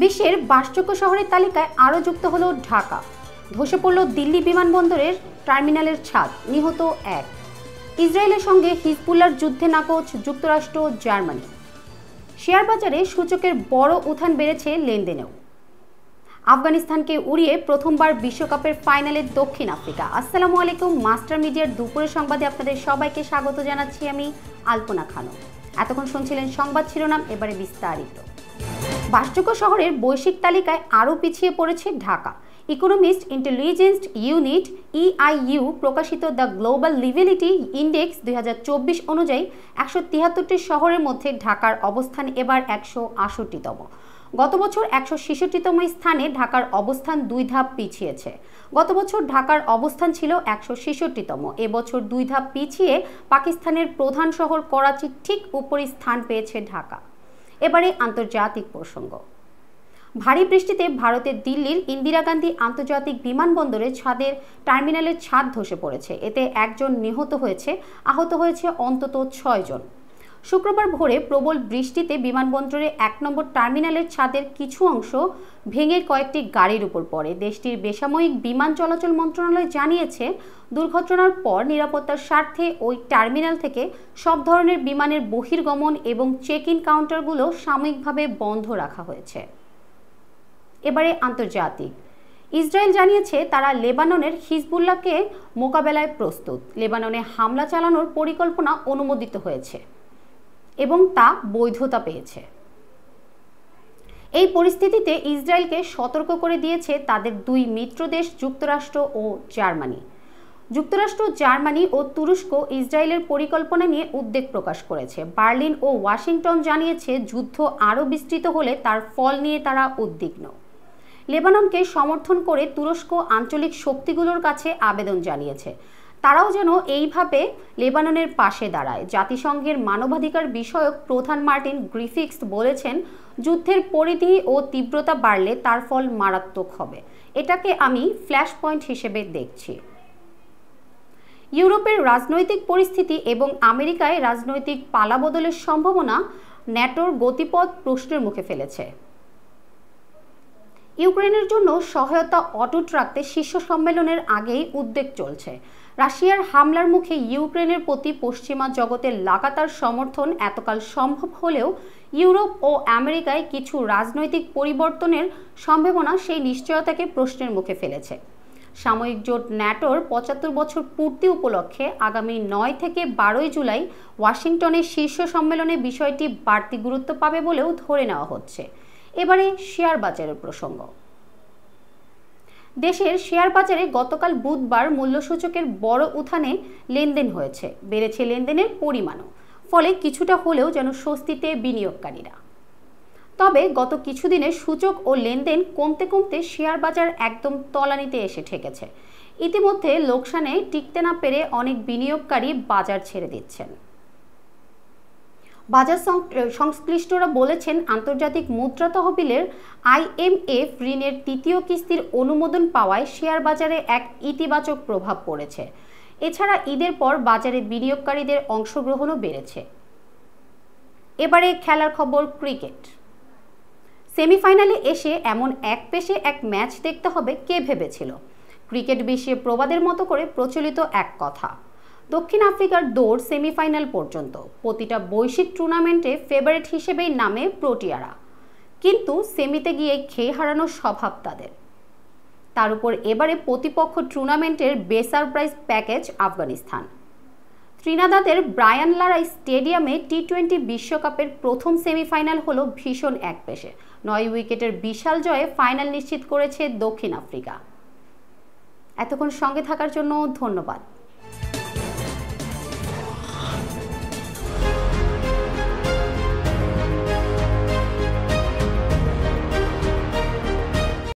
বিশ্বের বাসযোগ্য শহরের তালিকায় আরও যুক্ত হলো ঢাকা। ধসে পড়ল দিল্লি বিমানবন্দরের টার্মিনালের ছাদ, নিহত এক। ইসরায়েলের সঙ্গে হিজবুল্লাহর যুদ্ধে নাকচ যুক্তরাষ্ট্র, জার্মানি। শেয়ার বাজারে সূচকের বড় উত্থান বেড়েছে লেনদেনেও। আফগানিস্তানকে উড়িয়ে প্রথমবার বিশ্বকাপের ফাইনালে দক্ষিণ আফ্রিকা। আসসালামু আলাইকুম, মাস্টার মিডিয়ার দুপুরের সংবাদে আপনাদের সবাইকে স্বাগত জানাচ্ছি আমি আলপনা খানম। এতক্ষণ শুনছিলেন সংবাদ শিরোনাম, এবারে বিস্তারিত। বাসযোগ্য শহরের বৈশ্বিক তালিকায় আরও পিছিয়ে পড়েছে Dhaka. Economist intelligence unit EIU প্রকাশিত দ্য গ্লোবাল লিভিলিটি ইন্ডেক্স 2024 অনুযায়ী 173টি শহরের মধ্যে ঢাকার অবস্থান এবার 168তম। গত বছর 166তম স্থানে ঢাকার অবস্থান 2 ধাপ পিছিয়েছে। গত বছর ঢাকার অবস্থান ছিল 166তম। এবছর 2 ধাপ পিছিয়ে পাকিস্তানের প্রধান শহর করাচির ঠিক উপরে স্থান পেয়েছে ঢাকা। এবারে আন্তর্জাতিক প্রসঙ্গ। ভারী বৃষ্টিতে ভারতের দিল্লির ইন্দিরা গান্ধী আন্তর্জাতিক বিমানবন্দরের ছাদের টার্মিনালের ছাদ ধসে পড়েছে। এতে একজন নিহত হয়েছে, আহত হয়েছে অন্তত 6 জন। শুক্রবার ভোরে প্রবল বৃষ্টিতে বিমানবন্দরের 1 নম্বর টার্মিনালের ছাদের কিছু অংশ ভেঙে কয়েকটি গাড়ির উপর পড়ে। দেশটির বেসামরিক বিমান চলাচল মন্ত্রণালয় জানিয়েছে, দুর্ঘটনার পর নিরাপত্তার স্বার্থে ওই টার্মিনাল থেকে সব ধরনের বিমানের বহির্গমন এবং চেক ইন কাউন্টারগুলো সাময়িকভাবে বন্ধ রাখা হয়েছে। এবারে আন্তর্জাতিক। ইসরায়েল জানিয়েছে তারা লেবাননের হিজবুল্লাহকে মোকাবেলায় প্রস্তুত। লেবাননে হামলা চালানোর পরিকল্পনা অনুমোদিত হয়েছে এবং তা বৈধতা পেয়েছে। এই পরিস্থিতিতে ইসরায়েলকে সতর্ক করে দিয়েছে তাদের 2 মিত্র দেশ যুক্তরাষ্ট্র ও জার্মানি। যুক্তরাষ্ট্র, জার্মানি ও তুরস্ক ইসরায়েলের পরিকল্পনা নিয়ে উদ্বেগ প্রকাশ করেছে। বার্লিন ও ওয়াশিংটন জানিয়েছে যুদ্ধ আরও বিস্তৃত হলে তার ফল নিয়ে তারা উদ্বিগ্ন। লেবাননকে সমর্থন করে তুরস্ক আঞ্চলিক শক্তিগুলোর কাছে আবেদন জানিয়েছে তারাও যেন এইভাবে লেবাননের পাশে দাঁড়ায়। জাতিসংঘের মানবাধিকার বিষয়ক প্রধান মার্টিন গ্রিফিথস বলেছেন, যুদ্ধের পরিধি ও তীব্রতা বাড়লে তার ফল মারাত্মক হবে। এটাকে আমি ফ্ল্যাশ পয়েন্ট হিসেবে দেখছি। ইউরোপের রাজনৈতিক পরিস্থিতি এবং আমেরিকায় রাজনৈতিক পালাবদলের সম্ভাবনা ন্যাটোর গতিপথ প্রশ্নের মুখে ফেলেছে। ইউক্রেনের জন্য সহায়তা অটুট রাখতে শীর্ষ সম্মেলনের আগেই উদ্বেগ চলছে। রাশিয়ার হামলার মুখে ইউক্রেনের প্রতি পশ্চিমা জগতের লাগাতার সমর্থন এতকাল সম্ভব হলেও ইউরোপ ও আমেরিকায় কিছু রাজনৈতিক পরিবর্তনের সম্ভাবনা সেই নিশ্চয়তাকে প্রশ্নের মুখে ফেলেছে। সাময়িক জোট ন্যাটোর 75 বছর পূর্তি উপলক্ষে আগামী 9 থেকে 12 জুলাই ওয়াশিংটনের শীর্ষ সম্মেলনে বিষয়টি বাড়তি গুরুত্ব পাবে বলেও ধরে নেওয়া হচ্ছে। এবারে শেয়ার বাজারের প্রসঙ্গ। দেশের শেয়ার বাজারে গতকাল বুধবার মূল্যসূচকের বড় উত্থানে লেনদেন হয়েছে, বেড়েছে লেনদেনের পরিমাণও। ফলে কিছুটা হলেও যেন স্বস্তিতে বিনিয়োগকারীরা। তবে গত কিছুদিনে সূচক ও লেনদেন কমতে কমতে শেয়ার বাজার একদম তলানিতে এসে ঠেকেছে। ইতিমধ্যে লোকসানে টিকতে না পেরে অনেক বিনিয়োগকারী বাজার ছেড়ে দিচ্ছেন। বাজার সংশ্লিষ্টরা বলেছেন, আন্তর্জাতিক মুদ্রা তহবিলের IMF ঋণের 3য় কিস্তির অনুমোদন পাওয়ায় শেয়ার বাজারে এক ইতিবাচক প্রভাব পড়েছে। এছাড়া ঈদের পর বাজারে বিনিয়োগকারীদের অংশগ্রহণও বেড়েছে। এবারে খেলার খবর। ক্রিকেট। সেমিফাইনালে এসে এমন এক পেশে এক ম্যাচ দেখতে হবে, কে ভেবেছিল? ক্রিকেট বিশ্বে প্রবাদের মতো করে প্রচলিত এক কথা। দক্ষিণ আফ্রিকার দৌড় সেমিফাইনাল পর্যন্ত। প্রতিটা বৈশ্বিক টুর্নামেন্টে ফেভারিট হিসেবেই নামে প্রোটিয়ারা, কিন্তু সেমিতে গিয়ে খেয়ে হারানোর স্বভাব তাদের। তার উপর এবারে প্রতিপক্ষ টুর্নামেন্টের বেসারপ্রাইজ প্যাকেজ আফগানিস্তান। ত্রিনাদাদের ব্রায়ান লারা স্টেডিয়ামে T20 বিশ্বকাপের প্রথম সেমিফাইনাল হলো ভীষণ এক পেশে। 9 উইকেটের বিশাল জয়ে ফাইনাল নিশ্চিত করেছে দক্ষিণ আফ্রিকা। এতক্ষণ সঙ্গে থাকার জন্য ধন্যবাদ।